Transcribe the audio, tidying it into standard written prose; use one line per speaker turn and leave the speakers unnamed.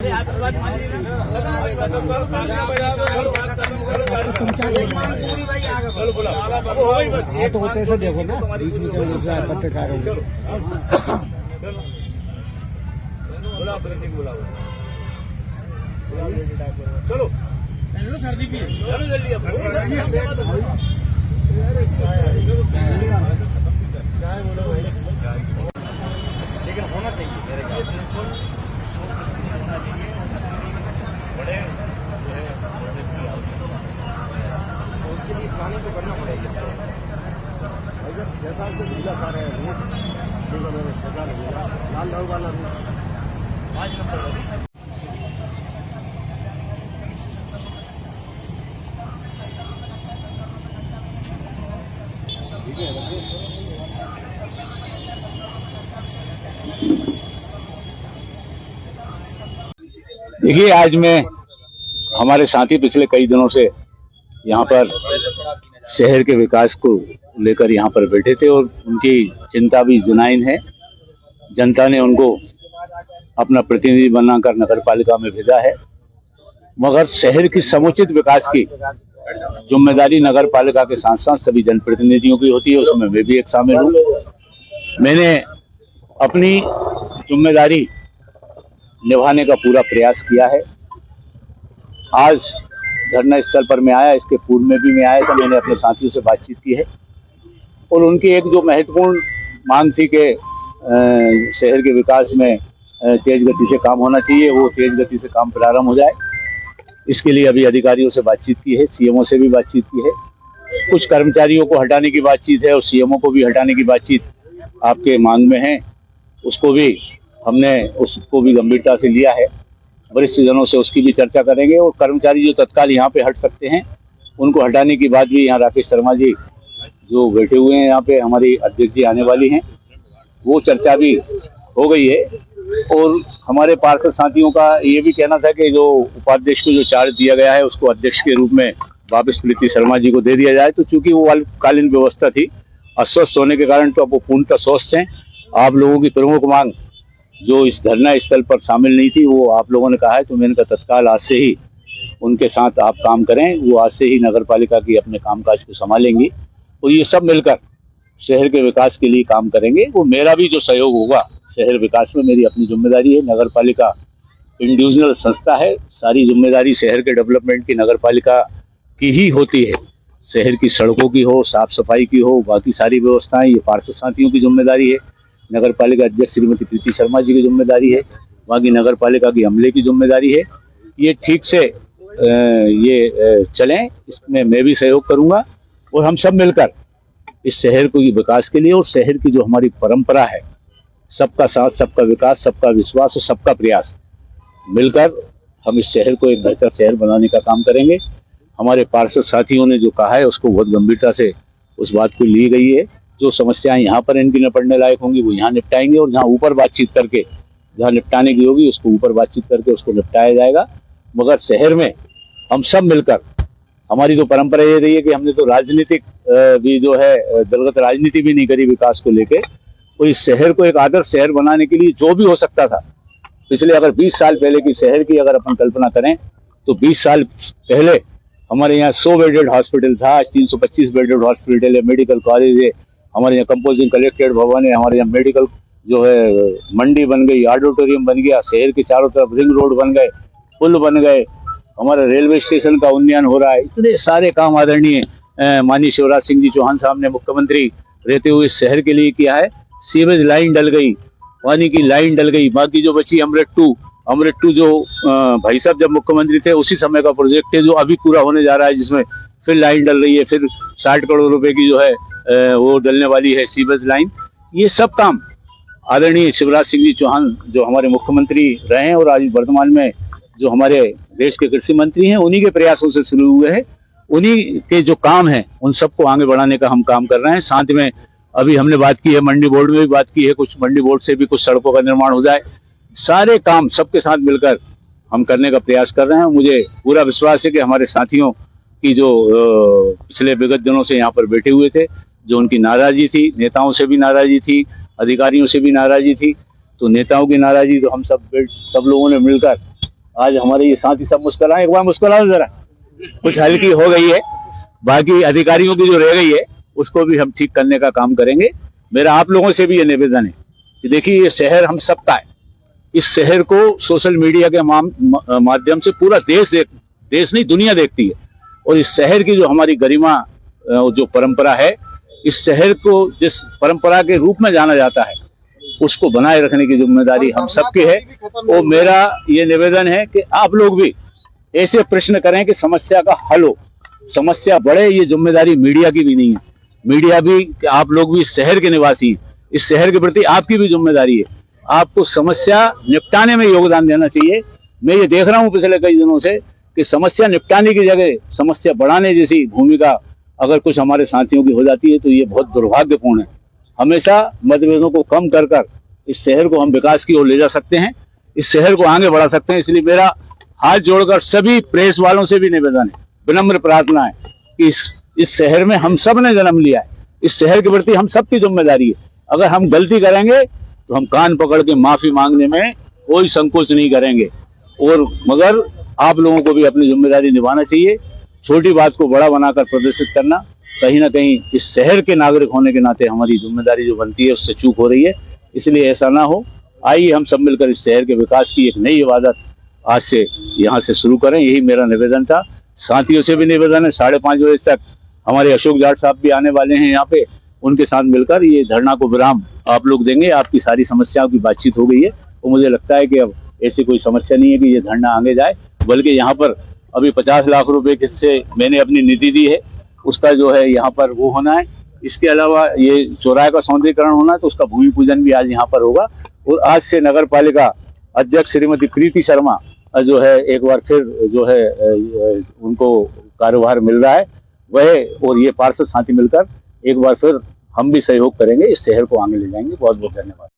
हाँ तो होते से देखो ना बीच में पत्रकार
चलो सर्दी भी लेकिन होना चाहिए मेरे ख्याल से बड़े जो है प्रोजेक्ट की आवश्यकता तो उसके लिए प्लानिंग तो करना पड़ेगी। अगर 6 साल से जिला कार्य है रूट देखो मैंने 6 साल हुआ लाल लाल वाला रूट 5 नंबर वाली
देखिए, आज मैं हमारे साथी पिछले कई दिनों से यहाँ पर शहर के विकास को लेकर यहाँ पर बैठे थे और उनकी चिंता भी जुनाइन है। जनता ने उनको अपना प्रतिनिधि बनाकर नगर पालिका में भेजा है, मगर शहर की समुचित विकास की जिम्मेदारी नगर पालिका के साथ साथ सभी जनप्रतिनिधियों की होती है। उसमें मैं भी एक शामिल हूँ। मैंने अपनी जिम्मेदारी निभाने का पूरा प्रयास किया है। आज धरना स्थल पर मैं आया, इसके पूर्व में भी मैं आया था। मैंने अपने साथियों से बातचीत की है और उनकी एक जो महत्वपूर्ण मांग थी कि शहर के विकास में तेज गति से काम होना चाहिए, वो तेज गति से काम प्रारंभ हो जाए। इसके लिए अभी अधिकारियों से बातचीत की है, सीएमओ से भी बातचीत की है। कुछ कर्मचारियों को हटाने की बातचीत है और सीएमओ को भी हटाने की बातचीत आपके मांग में है। उसको भी गंभीरता से लिया है। वरिष्ठ जनों से उसकी भी चर्चा करेंगे और कर्मचारी जो तत्काल यहाँ पे हट सकते हैं उनको हटाने की बात भी यहाँ राकेश शर्मा जी जो बैठे हुए हैं यहाँ पे, हमारी अध्यक्ष जी आने वाली हैं, वो चर्चा भी हो गई है। और हमारे पार्षद साथियों का ये भी कहना था कि जो उपाध्यक्ष को जो चार्ज दिया गया है उसको अध्यक्ष के रूप में वापस प्रीति शर्मा जी को दे दिया जाए। तो चूंकि वो अल्पकालीन व्यवस्था थी, अस्वस्थ होने के कारण तो अब वो पूर्णतः स्वस्थ हैं। आप लोगों की प्रमुख मांग जो इस धरना स्थल पर शामिल नहीं थी वो आप लोगों ने कहा है, तो मैंने कहा तत्काल आज से ही उनके साथ आप काम करें। वो आज से ही नगर पालिका की अपने कामकाज को संभालेंगी और ये सब मिलकर शहर के विकास के लिए काम करेंगे। वो मेरा भी जो सहयोग होगा शहर विकास में, मेरी अपनी जिम्मेदारी है। नगर पालिका इंडिविजुअल संस्था है, सारी जिम्मेदारी शहर के डेवलपमेंट की नगर पालिका की ही होती है। शहर की सड़कों की हो, साफ सफाई की हो, बाकी सारी व्यवस्थाएं ये पार्षद साथियों की जिम्मेदारी है। नगर पालिका अध्यक्ष श्रीमती प्रीति शर्मा जी की जिम्मेदारी है, बाकी नगर पालिका की अमले की जिम्मेदारी है। ये ठीक से चलें, इसमें मैं भी सहयोग करूंगा और हम सब मिलकर इस शहर को विकास के लिए और शहर की जो हमारी परंपरा है, सबका साथ, सबका विकास, सबका विश्वास और सबका प्रयास, मिलकर हम इस शहर को एक बेहतर शहर बनाने का काम करेंगे। हमारे पार्षद साथियों ने जो कहा है उसको बहुत गंभीरता से उस बात को ली गई है। जो समस्याएं यहाँ पर इनकी निपटने लायक होंगी वो यहाँ निपटाएंगे और जहाँ ऊपर बातचीत करके जहाँ निपटाने की होगी उसको ऊपर बातचीत करके उसको निपटाया जाएगा। मगर शहर में हम सब मिलकर, हमारी तो परंपरा ये रही है कि हमने तो राजनीतिक भी जो है दलगत राजनीति भी नहीं करी विकास को लेके। तो इस शहर को एक आदर्श शहर बनाने के लिए जो भी हो सकता था, पिछले अगर 20 साल पहले की शहर की अगर अपन कल्पना करें तो 20 साल पहले हमारे यहाँ 100 बेडेड हॉस्पिटल था, आज 325 बेडेड हॉस्पिटल है, मेडिकल कॉलेज है, हमारे यहाँ कंपोजिंग कलेक्ट्रेट भवन है, हमारे यहाँ मेडिकल जो है मंडी बन गई, ऑडिटोरियम बन गया, शहर के चारों तरफ रिंग रोड बन गए, पुल बन गए, हमारा रेलवे स्टेशन का उन्नयन हो रहा है। इतने सारे काम आदरणीय माननीय शिवराज सिंह जी चौहान साहब ने मुख्यमंत्री रहते हुए इस शहर के लिए किया है। सीवेज लाइन डल गई, पानी की लाइन डल गई, बाकी जो बची अमृत टू जो भाई साहब जब मुख्यमंत्री थे उसी समय का प्रोजेक्ट है जो अभी पूरा होने जा रहा है, जिसमें फिर लाइन डल रही है, फिर 60 करोड़ रुपए की जो है वो डलने वाली है सीवेज लाइन। ये सब काम आदरणीय शिवराज सिंह जी चौहान जो हमारे मुख्यमंत्री रहे हैं और आज वर्तमान में जो हमारे देश के कृषि मंत्री हैं, उन्हीं के प्रयासों से शुरू हुए हैं। उन्हीं के जो काम हैं उन सबको आगे बढ़ाने का हम काम कर रहे हैं। साथ में अभी हमने बात की है, मंडी बोर्ड में भी बात की है, कुछ मंडी बोर्ड से भी कुछ सड़कों का निर्माण हो जाए। सारे काम सबके साथ मिलकर हम करने का प्रयास कर रहे हैं। मुझे पूरा विश्वास है कि हमारे साथियों की जो पिछले विगत दिनों से यहाँ पर बैठे हुए थे, जो उनकी नाराजगी थी, नेताओं से भी नाराजगी थी, अधिकारियों से भी नाराजगी थी, तो नेताओं की नाराजगी तो हम सब लोगों ने मिलकर आज हमारे ये साथी सब मुस्कुराए, एक बार मुस्कुराओ जरा, कुछ हल्की हो गई है। बाकी अधिकारियों की जो रह गई है उसको भी हम ठीक करने का काम करेंगे। मेरा आप लोगों से भी ये निवेदन है कि देखिए ये शहर हम सबका है। इस शहर को सोशल मीडिया के माध्यम से पूरा देश नहीं दुनिया देखती है, और इस शहर की जो हमारी गरिमा जो परंपरा है, इस शहर को जिस परंपरा के रूप में जाना जाता है उसको बनाए रखने की जिम्मेदारी हम सबकी है। और मेरा ये निवेदन है कि आप लोग भी ऐसे प्रश्न करें कि समस्या का हल हो, समस्या बढ़े। ये जिम्मेदारी मीडिया की भी नहीं है, मीडिया भी, आप लोग भी इस शहर के निवासी हैं, इस शहर के प्रति आपकी भी जिम्मेदारी है। आपको समस्या निपटाने में योगदान देना चाहिए। मैं ये देख रहा हूँ पिछले कई दिनों से कि समस्या निपटाने की जगह समस्या बढ़ाने जैसी भूमिका अगर कुछ हमारे साथियों की हो जाती है तो ये बहुत दुर्भाग्यपूर्ण है। हमेशा मतभेदों को कम कर कर इस शहर को हम विकास की ओर ले जा सकते हैं, इस शहर को आगे बढ़ा सकते हैं। इसलिए मेरा हाथ जोड़कर सभी प्रेस वालों से भी निवेदन है, विनम्र प्रार्थना है कि इस शहर में हम सब ने जन्म लिया है, इस शहर के प्रति हम सबकी जिम्मेदारी है। अगर हम गलती करेंगे तो हम कान पकड़ के माफी मांगने में कोई संकोच नहीं करेंगे। और मगर आप लोगों को भी अपनी जिम्मेदारी निभाना चाहिए। छोटी बात को बड़ा बनाकर प्रदर्शित करना कहीं ना कहीं इस शहर के नागरिक होने के नाते हमारी जिम्मेदारी जो बनती है उससे चूक हो रही है। इसलिए ऐसा ना हो। आइए हम सब मिलकर इस शहर के विकास की एक नई इबादत आज से यहाँ से शुरू करें, यही मेरा निवेदन था। साथियों से भी निवेदन है, 5:30 बजे तक हमारे अशोक जाट साहब भी आने वाले हैं यहाँ पे, उनके साथ मिलकर ये धरना को विराम आप लोग देंगे। आपकी सारी समस्याओं की बातचीत हो गई है, तो मुझे लगता है कि अब ऐसी कोई समस्या नहीं है कि ये धरना आगे जाए। बल्कि यहाँ पर अभी 50 लाख रुपए जिससे मैंने अपनी निधि दी है उसका जो है यहाँ पर वो होना है। इसके अलावा ये चौराहे का सौंदर्यीकरण होना है, तो उसका भूमि पूजन भी आज यहाँ पर होगा। और आज से नगर पालिका अध्यक्ष श्रीमती प्रीति शर्मा जो है एक बार फिर जो है उनको कार्यभार मिल रहा है, वह और ये पार्षद साथी मिलकर एक बार फिर हम भी सहयोग करेंगे, इस शहर को आगे ले जाएंगे। बहुत बहुत धन्यवाद।